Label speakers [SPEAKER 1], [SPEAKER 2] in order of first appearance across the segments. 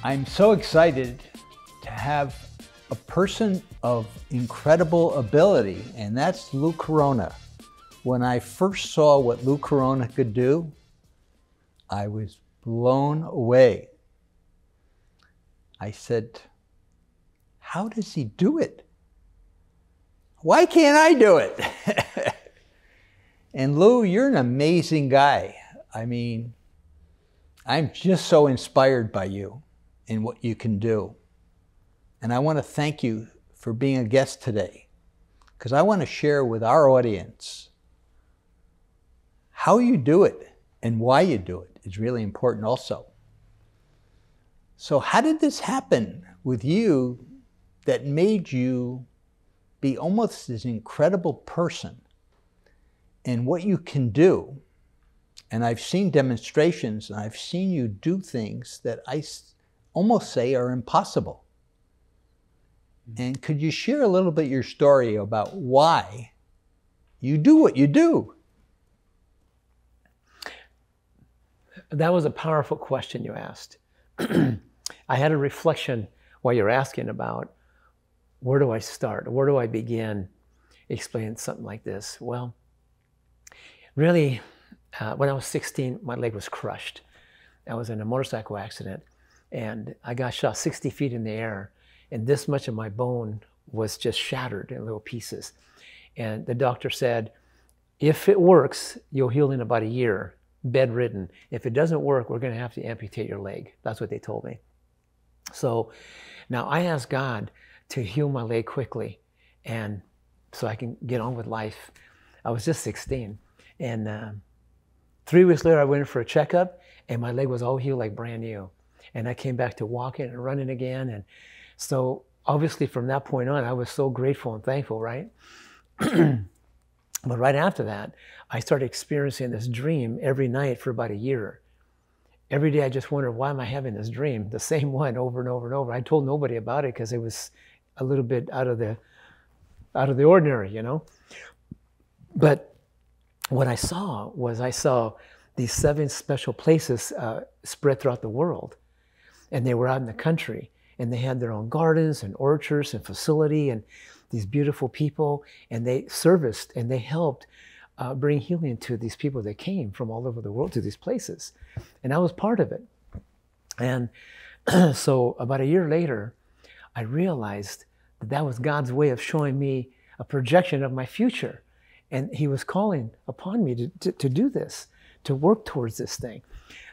[SPEAKER 1] I'm so excited to have a person of incredible ability, and that's Lou Corona. When I first saw what Lou Corona could do, I was blown away. I said, how does he do it? Why can't I do it? And Lou, you're an amazing guy. I mean, I'm just so inspired by you and what you can do. And I want to thank you for being a guest today, because I want to share with our audience how you do it and why you do it is really important also. So how did this happen with you that made you be almost this incredible person and what you can do? And I've seen demonstrations and I've seen you do things that I almost say are impossible. And could you share a little bit your story about why you do what you do?
[SPEAKER 2] That was a powerful question you asked. I had a reflection while you're asking about where do I start? Where do I begin explaining something like this? Well, really, when I was 16, my leg was crushed. I was in a motorcycle accident and I got shot 60 feet in the air, and this much of my bone was just shattered in little pieces. And the doctor said, if it works, you'll heal in about a year, bedridden. If it doesn't work, we're going to have to amputate your leg. That's what they told me. So now I asked God to heal my leg quickly, and so I can get on with life. I was just 16. And 3 weeks later, I went in for a checkup, and my leg was all healed like brand new. And I came back to walking and running again. And so obviously from that point on, I was so grateful and thankful, right? But right after that, I started experiencing this dream every night for about a year. Every day I just wondered, why am I having this dream? The same one over and over and over. I told nobody about it because it was a little bit out of the ordinary, you know? But what I saw was these 7 special places spread throughout the world. And they were out in the country. And they had their own gardens and orchards and facility and these beautiful people. And they serviced and they helped bring healing to these people that came from all over the world to these places. And I was part of it. And so about a year later, I realized that that was God's way of showing me a projection of my future. And he was calling upon me to do this, to work towards this thing.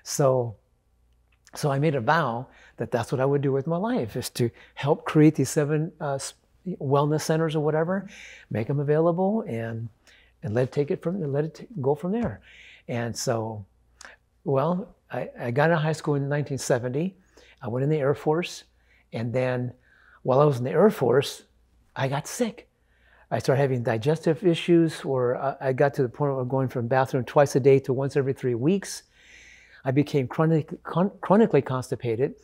[SPEAKER 2] So I made a vow that that's what I would do with my life, is to help create these 7 wellness centers or whatever, make them available, and let it go from there. And so, well, I got out of high school in 1970. I went in the Air Force, and then while I was in the Air Force, I got sick. I started having digestive issues, or I got to the point of going from the bathroom twice a day to once every 3 weeks. I became chronically constipated,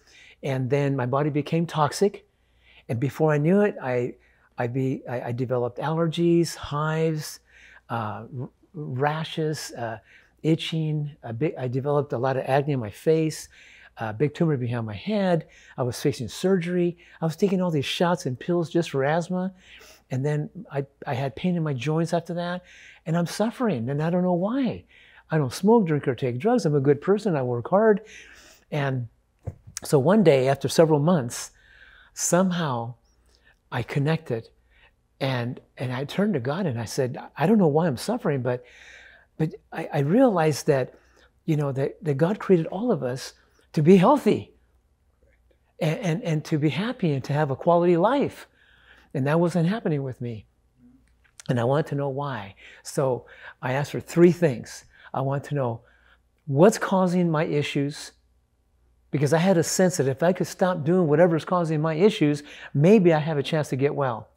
[SPEAKER 2] and then my body became toxic. And before I knew it, I developed allergies, hives, rashes, itching. I developed a lot of acne on my face, a big tumor behind my head. I was facing surgery. I was taking all these shots and pills just for asthma. And then I had pain in my joints after that, and I'm suffering, and I don't know why. I don't smoke, drink, or take drugs. I'm a good person. I work hard. And so one day, after several months, somehow I connected, and I turned to God and I said, I don't know why I'm suffering, but I realized that, you know, that God created all of us to be healthy and to be happy and to have a quality life. And that wasn't happening with me. And I wanted to know why. So I asked for 3 things. I want to know what's causing my issues, because I had a sense that if I could stop doing whatever's causing my issues, maybe I have a chance to get well.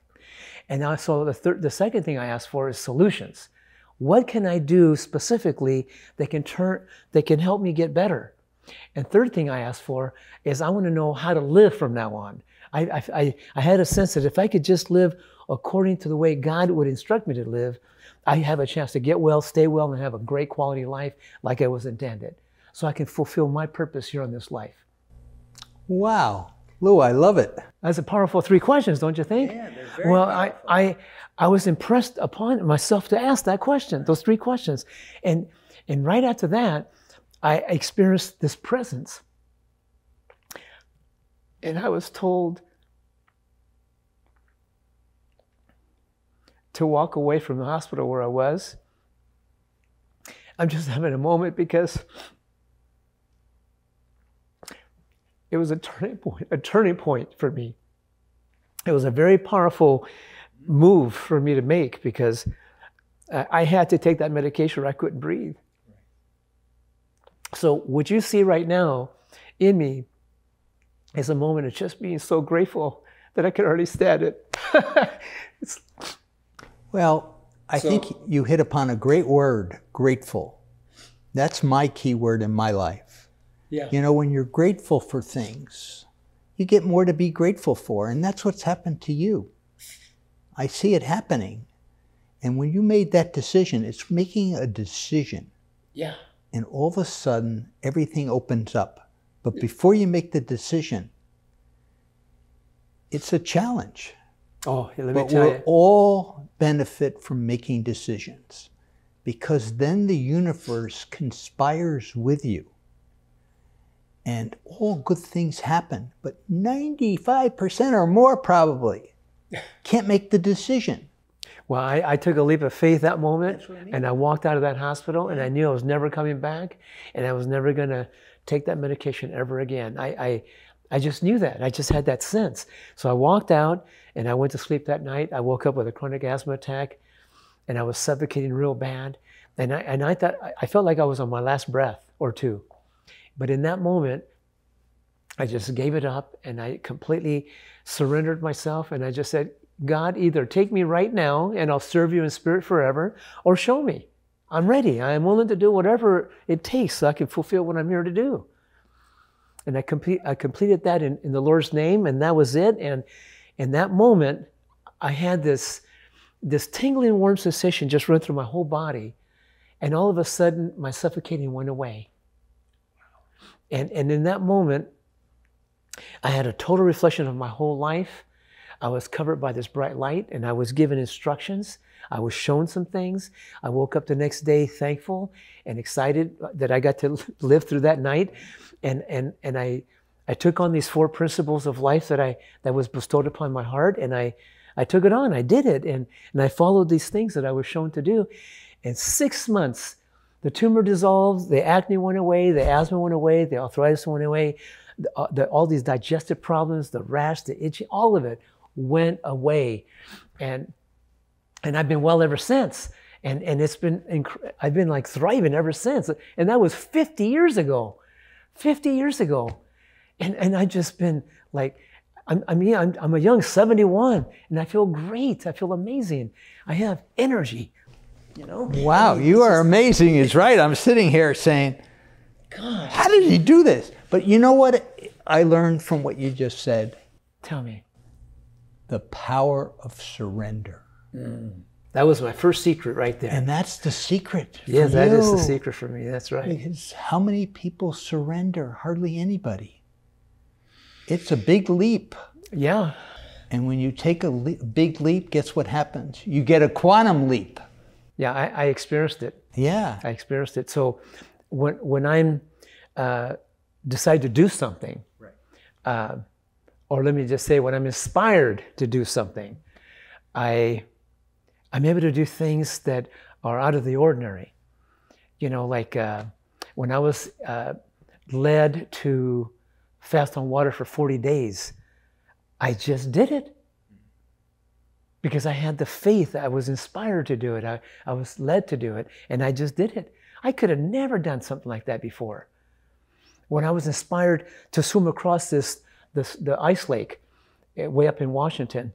[SPEAKER 2] And now, so the second thing I asked for is solutions. What can I do specifically that can help me get better? And third thing I asked for is I want to know how to live from now on. I had a sense that if I could just live according to the way God would instruct me to live, I have a chance to get well, stay well, and have a great quality life like I was intended, so I can fulfill my purpose here on this life.
[SPEAKER 1] Wow. Lou, I love it.
[SPEAKER 2] That's a powerful 3 questions, don't you think?
[SPEAKER 1] Yeah, they're very
[SPEAKER 2] well,
[SPEAKER 1] powerful.
[SPEAKER 2] I was impressed upon myself to ask that question, those 3 questions. And right after that, I experienced this presence. And I was told to walk away from the hospital where I was. I'm just having a moment because it was a turning point for me. It was a very powerful move for me to make because I had to take that medication or I couldn't breathe. So what you see right now in me is a moment of just being so grateful that I can already stand it.
[SPEAKER 1] Well, I think you hit upon a great word, grateful. That's my key word in my life.
[SPEAKER 2] Yeah.
[SPEAKER 1] You know, when you're grateful for things, you get more to be grateful for, and that's what's happened to you. I see it happening. And when you made that decision, it's making a decision.
[SPEAKER 2] Yeah.
[SPEAKER 1] And all of a sudden, everything opens up. But before you make the decision, it's a challenge.
[SPEAKER 2] Oh, let me
[SPEAKER 1] But
[SPEAKER 2] tell
[SPEAKER 1] we'll
[SPEAKER 2] you.
[SPEAKER 1] all benefit from making decisions, because then the universe conspires with you. And all good things happen, but 95% or more probably can't make the decision.
[SPEAKER 2] Well, I took a leap of faith that moment,
[SPEAKER 1] That's what I mean.
[SPEAKER 2] and I walked out of that hospital, and I knew I was never coming back, and I was never going to take that medication ever again. I just knew that. I just had that sense. So I walked out, and I went to sleep that night. I woke up with a chronic asthma attack, and I was suffocating real bad. And I thought, I felt like I was on my last breath or 2. But in that moment, I just gave it up, and I completely surrendered myself, and I just said, God, either take me right now and I'll serve you in spirit forever, or show me. I'm ready. I'm willing to do whatever it takes so I can fulfill what I'm here to do. And I completed that in the Lord's name, and that was it. And in that moment, I had this tingling warm sensation just run through my whole body. And all of a sudden, my suffocating went away. And in that moment, I had a total reflection of my whole life. I was covered by this bright light, and I was given instructions. I was shown some things. I woke up the next day thankful and excited that I got to live through that night. And I took on these 4 principles of life that was bestowed upon my heart, and I took it on. I did it, and I followed these things that I was shown to do. In 6 months, the tumor dissolved, the acne went away, the asthma went away, the arthritis went away, all these digestive problems, the rash, the itching, all of it went away. And I've been well ever since. And it's been, I've been like thriving ever since. And that was 50 years ago. 50 years ago. And I've just been like, I'm a young 71, and I feel great. I feel amazing. I have energy, you know?
[SPEAKER 1] Wow, you are amazing. It's right. I'm sitting here saying,
[SPEAKER 2] God,
[SPEAKER 1] how did he do this? But you know what I learned from what you just said?
[SPEAKER 2] tell me.
[SPEAKER 1] The power of surrender.
[SPEAKER 2] That was my first secret right there.
[SPEAKER 1] And that's the secret.
[SPEAKER 2] Yeah,
[SPEAKER 1] for
[SPEAKER 2] that
[SPEAKER 1] you.
[SPEAKER 2] is the secret for me. That's right.
[SPEAKER 1] Because how many people surrender? Hardly anybody. It's a big leap.
[SPEAKER 2] Yeah.
[SPEAKER 1] And when you take a big leap, guess what happens? You get a quantum leap.
[SPEAKER 2] Yeah, I experienced it.
[SPEAKER 1] Yeah.
[SPEAKER 2] I experienced it. So when I'm decide to do something,
[SPEAKER 1] Right.
[SPEAKER 2] or let me just say, when I'm inspired to do something, I'm able to do things that are out of the ordinary. You know, like when I was led to fast on water for 40 days, I just did it. Because I had the faith, I was inspired to do it, I was led to do it, and I just did it. I could have never done something like that before. When I was inspired to swim across the ice lake way up in Washington,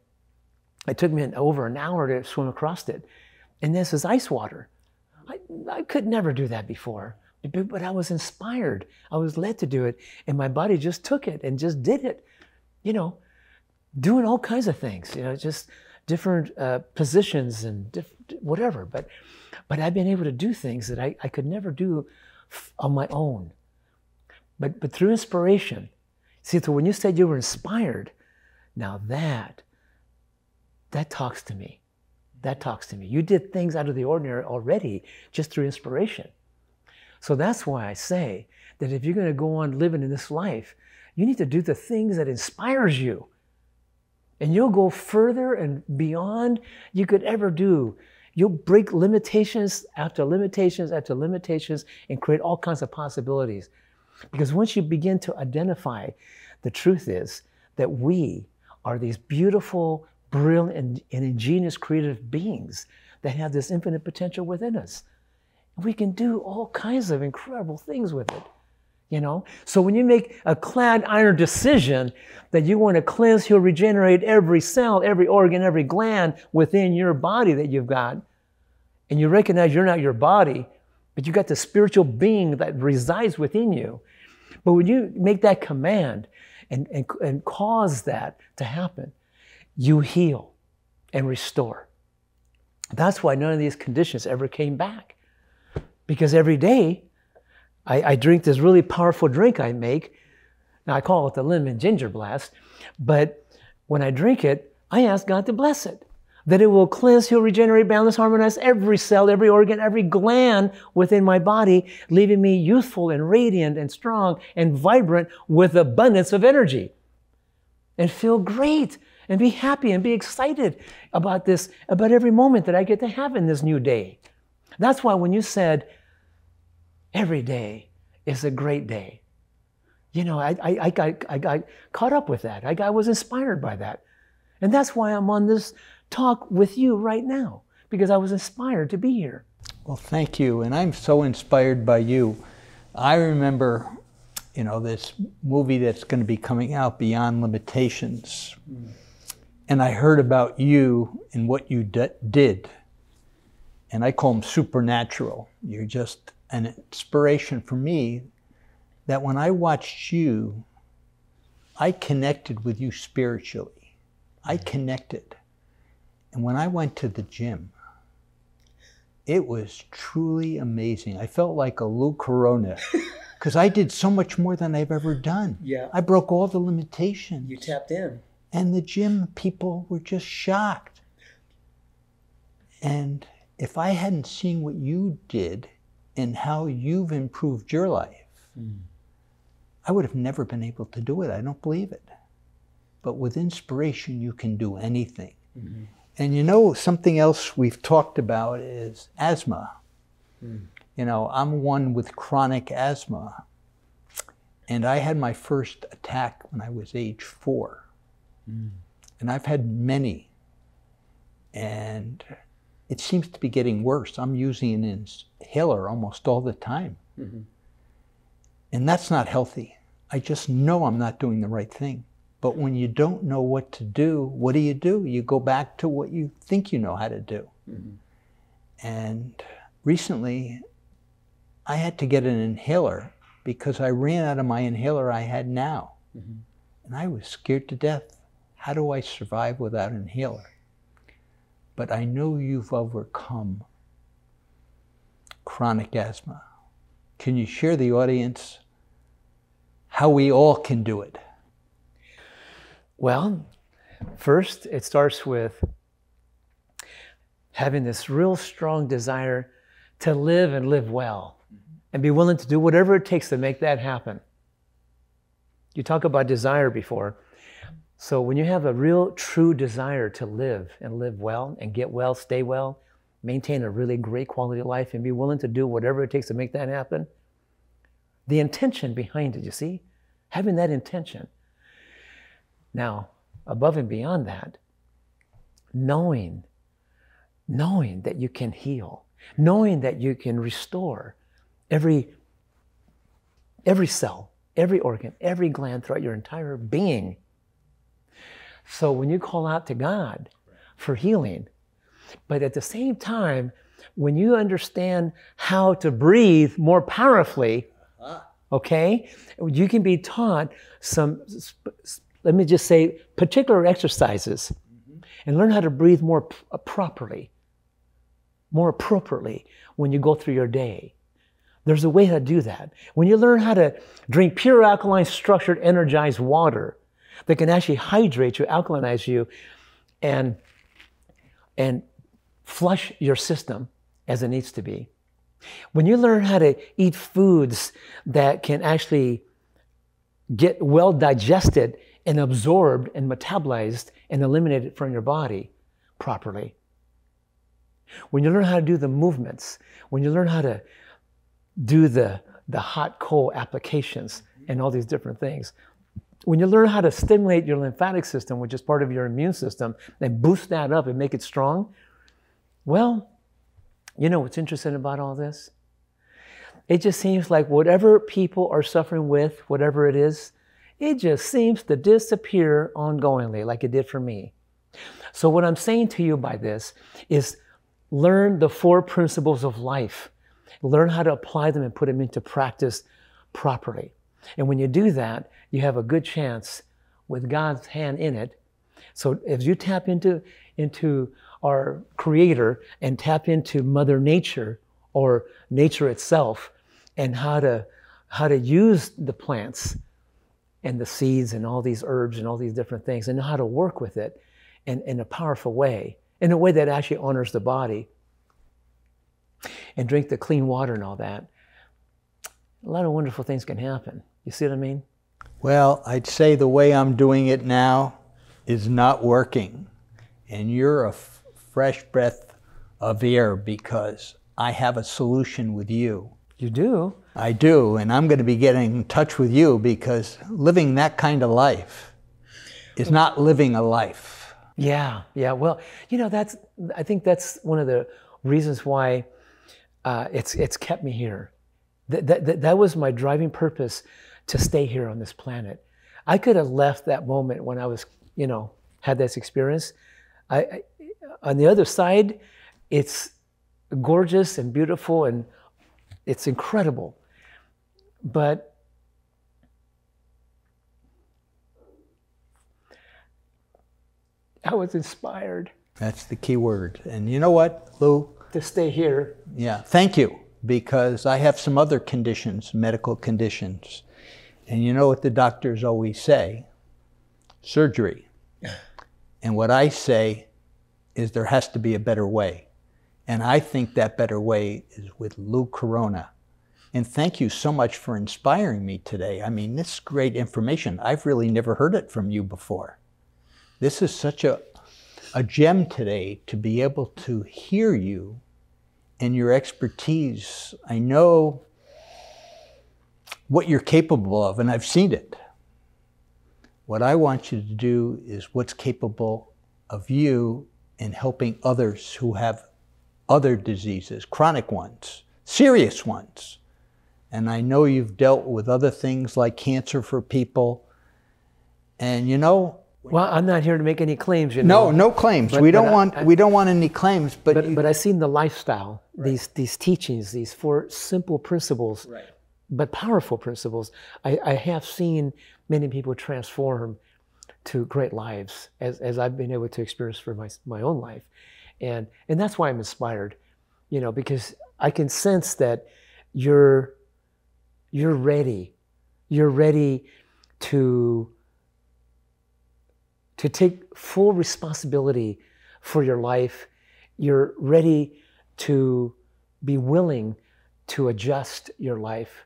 [SPEAKER 2] it took me over an hour to swim across it. And this is ice water. I could never do that before, but I was inspired. I was led to do it, and my body just took it and just did it. You know, doing all kinds of things, you know, just different positions and whatever. But I've been able to do things that I could never do on my own. But through inspiration, See, so when you said you were inspired, now that talks to me. That talks to me. You did things out of the ordinary already just through inspiration. So that's why I say that if you're going to go on living in this life, you need to do the things that inspires you. And you'll go further and beyond you could ever do. You'll break limitations after limitations after limitations and create all kinds of possibilities. Because once you begin to identify, the truth is that we are these beautiful, brilliant, and ingenious creative beings that have this infinite potential within us. We can do all kinds of incredible things with it. You know, so when you make a clad iron decision that you want to cleanse, heal, regenerate every cell, every organ, every gland within your body that you've got, and you recognize you're not your body, but you got the spiritual being that resides within you. But when you make that command and cause that to happen, you heal and restore. That's why none of these conditions ever came back. Because every day, I drink this really powerful drink I make. Now I call it the lemon ginger blast, but when I drink it, I ask God to bless it. That it will cleanse, heal, regenerate, balance, harmonize every cell, every organ, every gland within my body, leaving me youthful and radiant and strong and vibrant with abundance of energy. And feel great and be happy and be excited about this, about every moment that I get to have in this new day. That's why when you said, every day is a great day. You know, I got caught up with that. I was inspired by that. And that's why I'm on this talk with you right now, because I was inspired to be here.
[SPEAKER 1] Well, thank you. And I'm so inspired by you. I remember, you know, this movie that's going to be coming out, Beyond Limitations. And I heard about you and what you did. And I call them supernatural. You're just an inspiration for me that when I watched you, I connected with you spiritually. I connected. And when I went to the gym, it was truly amazing. I felt like a Lou Corona because I did so much more than I've ever done.
[SPEAKER 2] Yeah.
[SPEAKER 1] I broke all the limitations.
[SPEAKER 2] You tapped in.
[SPEAKER 1] And the gym people were just shocked. And if I hadn't seen what you did and how you've improved your life, I would have never been able to do it. I don't believe it. But with inspiration, you can do anything. And you know, something else we've talked about is asthma. You know, I'm one with chronic asthma. And I had my first attack when I was age 4. And I've had many. And it seems to be getting worse. I'm using an inhaler almost all the time. And that's not healthy. I just know I'm not doing the right thing. But when you don't know what to do, what do? You go back to what you think you know how to do. And recently, I had to get an inhaler because I ran out of my inhaler I had now. And I was scared to death. How do I survive without an inhaler? But I know you've overcome chronic asthma. Can you share the audience how we all can do it?
[SPEAKER 2] Well, first it starts with having this real strong desire to live and live well and be willing to do whatever it takes to make that happen. You talk about desire before. So when you have a real true desire to live and live well and get well, stay well, maintain a really great quality of life and be willing to do whatever it takes to make that happen, the intention behind it, you see? Having that intention. Now, above and beyond that, knowing that you can heal, knowing that you can restore every cell, every organ, every gland throughout your entire being. So when you call out to God for healing, but at the same time, when you understand how to breathe more powerfully, okay, you can be taught some, let me just say, particular exercises and learn how to breathe more properly, more appropriately when you go through your day. There's a way to do that. When you learn how to drink pure alkaline structured energized water that can actually hydrate you, alkalinize you, and flush your system as it needs to be. When you learn how to eat foods that can actually get well digested and absorbed and metabolized and eliminated from your body properly. When you learn how to do the movements, when you learn how to do the hot cold applications and all these different things, when you learn how to stimulate your lymphatic system, which is part of your immune system, and boost that up and make it strong, well, you know what's interesting about all this? It just seems like whatever people are suffering with, whatever it is, it just seems to disappear ongoingly like it did for me. So what I'm saying to you by this is learn the 4 principles of life. Learn how to apply them and put them into practice properly. And when you do that, you have a good chance with God's hand in it. So if you tap into our Creator and tap into Mother Nature or nature itself and how to use the plants and the seeds and all these herbs and all these different things and know how to work with it in a powerful way, in a way that actually honors the body, and drink the clean water and all that, a lot of wonderful things can happen. You see what I mean?
[SPEAKER 1] Well, I'd say the way I'm doing it now is not working. And you're a fresh breath of air because I have a solution with you.
[SPEAKER 2] You do?
[SPEAKER 1] I do, and I'm going to be getting in touch with you because living that kind of life is not living a life.
[SPEAKER 2] Yeah. Well, you know, I think that's one of the reasons why it's kept me here. That was my driving purpose to stay here on this planet. I could have left that moment when I was, had this experience. On the other side, it's gorgeous and beautiful and it's incredible. But I was inspired.
[SPEAKER 1] That's the key word. And you know what, Lou?
[SPEAKER 2] To stay here.
[SPEAKER 1] Yeah, thank you. Because I have some other conditions, medical conditions. And you know what the doctors always say? Surgery. And what I say is there has to be a better way. And I think that better way is with Lou Corona. And thank you so much for inspiring me today. I mean, this is great information. I've really never heard it from you before. This is such a gem today to be able to hear you and your expertise. I know what you're capable of, and I've seen it. What I want you to do is what's capable of you in helping others who have other diseases, chronic ones, serious ones. And I know you've dealt with other things like cancer for people. And you know,
[SPEAKER 2] well, I'm not here to make any claims, you know.
[SPEAKER 1] No claims. We don't want any claims. But
[SPEAKER 2] I've seen the lifestyle, right. these teachings, these 4 simple principles, right. But powerful principles. I have seen many people transform to great lives, as I've been able to experience for my own life, and that's why I'm inspired, because I can sense that you're ready to take full responsibility for your life. You're ready to be willing to adjust your life.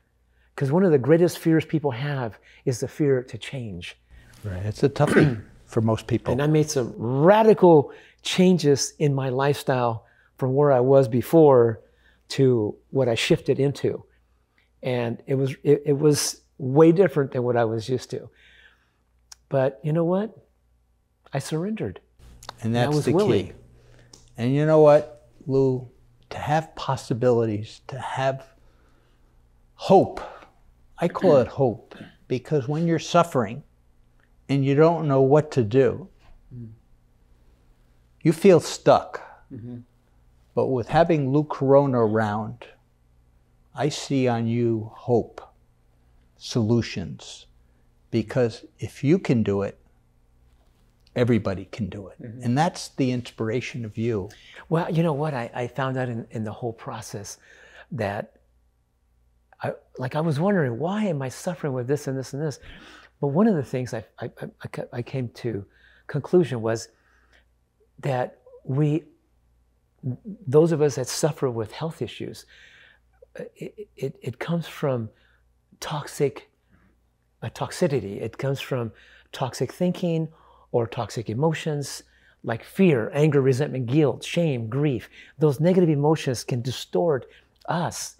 [SPEAKER 2] Because one of the greatest fears people have is the fear to change.
[SPEAKER 1] Right. It's a toughie for most people.
[SPEAKER 2] And I made some radical changes in my lifestyle from where I was before to what I shifted into. And it was way different than what I was used to. But you know what? I surrendered.
[SPEAKER 1] And that's
[SPEAKER 2] I was
[SPEAKER 1] the
[SPEAKER 2] willing.
[SPEAKER 1] key. And you know what, Lou? To have possibilities, to have hope. I call it hope because when you're suffering and you don't know what to do, you feel stuck. Mm-hmm. But with having Lou Corona around, I see on you hope, solutions. Because if you can do it, everybody can do it. Mm-hmm. And that's the inspiration of you.
[SPEAKER 2] Well, you know what? I found out in the whole process that I was wondering, why am I suffering with this and this and this? But one of the things I came to conclusion was that those of us that suffer with health issues, it comes from toxicity. It comes from toxic thinking or toxic emotions like fear, anger, resentment, guilt, shame, grief. Those negative emotions can distort us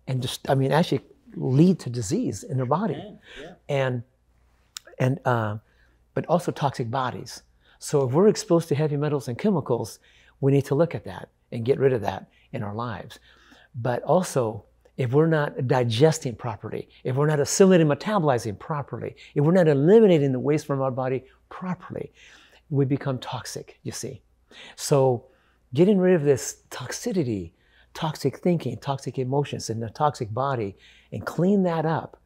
[SPEAKER 2] and just, actually lead to disease in their body. Yeah. But also toxic bodies. So if we're exposed to heavy metals and chemicals, we need to look at that and get rid of that in our lives. But also, if we're not digesting properly, if we're not assimilating, metabolizing properly, if we're not eliminating the waste from our body properly, we become toxic, you see. So getting rid of this toxicity, toxic thinking, toxic emotions in the toxic body, and clean that up,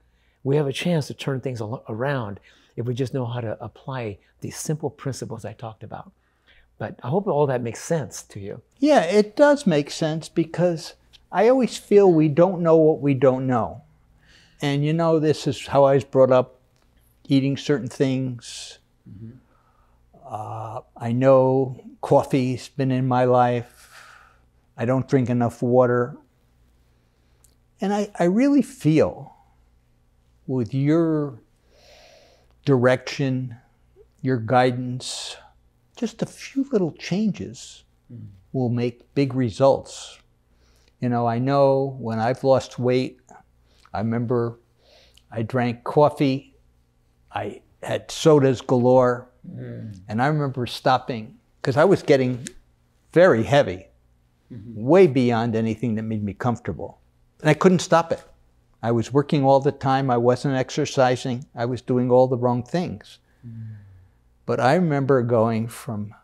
[SPEAKER 2] we have a chance to turn things around if we just know how to apply these simple principles I talked about. But I hope all that makes sense to you.
[SPEAKER 1] Yeah, it does make sense, because I always feel we don't know what we don't know. And this is how I was brought up, eating certain things. Mm-hmm. I know coffee's been in my life. I don't drink enough water. And I really feel with your direction, your guidance, just a few little changes will make big results. I know when I've lost weight, I remember I drank coffee, I had sodas galore, and I remember stopping, because I was getting very heavy, way beyond anything that made me comfortable. And I couldn't stop it. I was working all the time, I wasn't exercising, I was doing all the wrong things. But I remember going from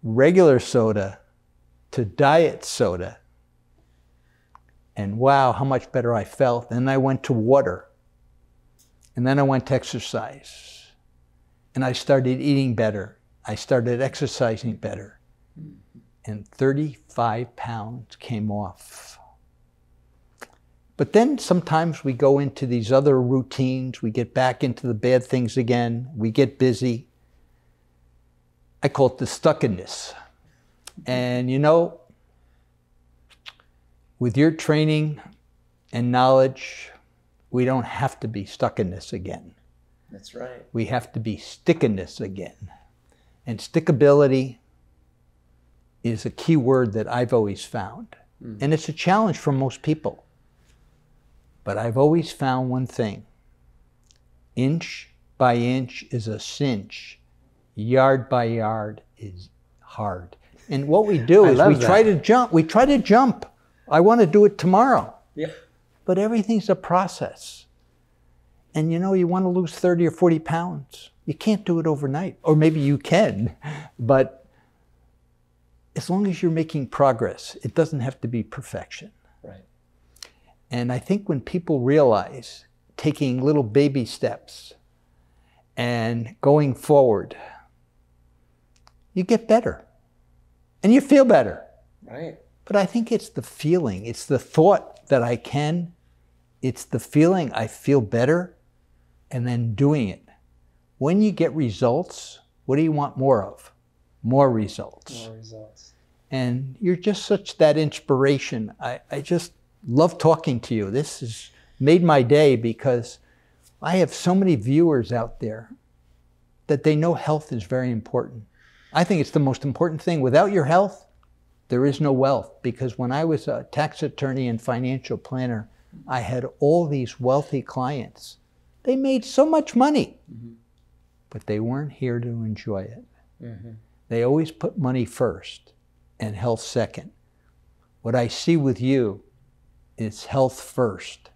[SPEAKER 1] regular soda to diet soda, and wow, how much better I felt. And then I went to water, and then I went to exercise, and I started eating better. I started exercising better, and 35 pounds came off. But then sometimes we go into these other routines, we get back into the bad things again, we get busy. I call it the stuckenness. And with your training and knowledge, we don't have to be stuck in this again.
[SPEAKER 2] That's right.
[SPEAKER 1] We have to be stick in this again. And stickability is a key word that I've always found. And it's a challenge for most people. But I've always found one thing. Inch by inch is a cinch. Yard by yard is hard. And what we do is we try to jump. We try to jump. I want to do it tomorrow. Yeah. But everything's a process. And you want to lose 30 or 40 pounds. You can't do it overnight. Or maybe you can. But as long as you're making progress, it doesn't have to be perfection.
[SPEAKER 2] Right.
[SPEAKER 1] And I think when people realize taking little baby steps and going forward, you get better. And you feel better.
[SPEAKER 2] Right.
[SPEAKER 1] But I think it's the feeling. It's the thought that I can. It's the feeling I feel better, and then doing it. When you get results, what do you want more of? More results.
[SPEAKER 2] More results.
[SPEAKER 1] And you're just such that inspiration. I just love talking to you. This has made my day, because I have so many viewers out there that they know health is very important. I think it's the most important thing. Without your health, there is no wealth. Because when I was a tax attorney and financial planner, I had all these wealthy clients. They made so much money, but they weren't here to enjoy it. They always put money first and health second. What I see with you is health first,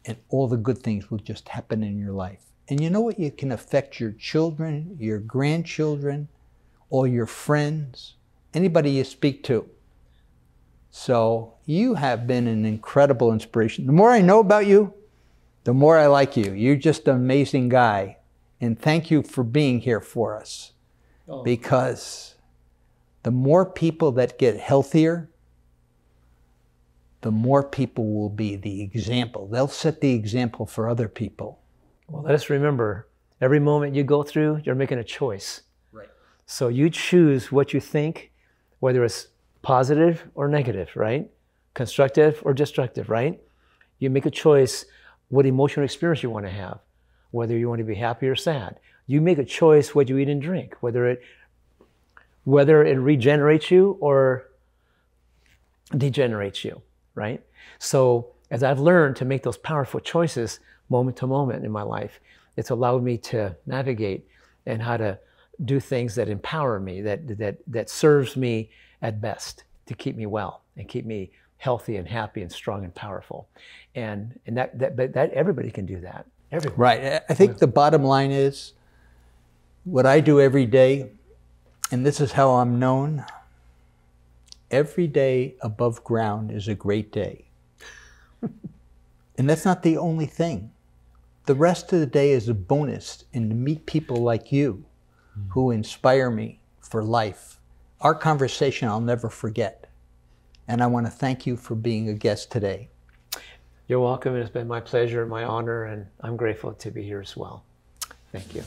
[SPEAKER 1] and all the good things will just happen in your life. And you know what? You can affect your children, your grandchildren, all your friends, anybody you speak to. So you have been an incredible inspiration. The more I know about you, the more I like you. You're just an amazing guy. And thank you for being here for us. Because the more people that get healthier, the more people will be the example. They'll set the example for other people.
[SPEAKER 2] Well, let us remember, every moment you go through, you're making a choice.
[SPEAKER 1] Right.
[SPEAKER 2] So you choose what you think, whether it's positive or negative, right? Constructive or destructive, right? You make a choice what emotional experience you want to have, whether you want to be happy or sad. You make a choice what you eat and drink, whether it regenerates you or degenerates you, right? So as I've learned to make those powerful choices moment to moment in my life, it's allowed me to navigate and how to do things that empower me, that serves me at best to keep me well and keep me healthy and happy and strong and powerful. And that everybody can do that. Everybody.
[SPEAKER 1] Right. I think the bottom line is what I do every day, and this is how I'm known. Every day above ground is a great day. And that's not the only thing. The rest of the day is a bonus, and to meet people like you who inspire me for life. Our conversation I'll never forget. And I want to thank you for being a guest today.
[SPEAKER 2] You're welcome. It's been my pleasure, my honor, and I'm grateful to be here as well. Thank you.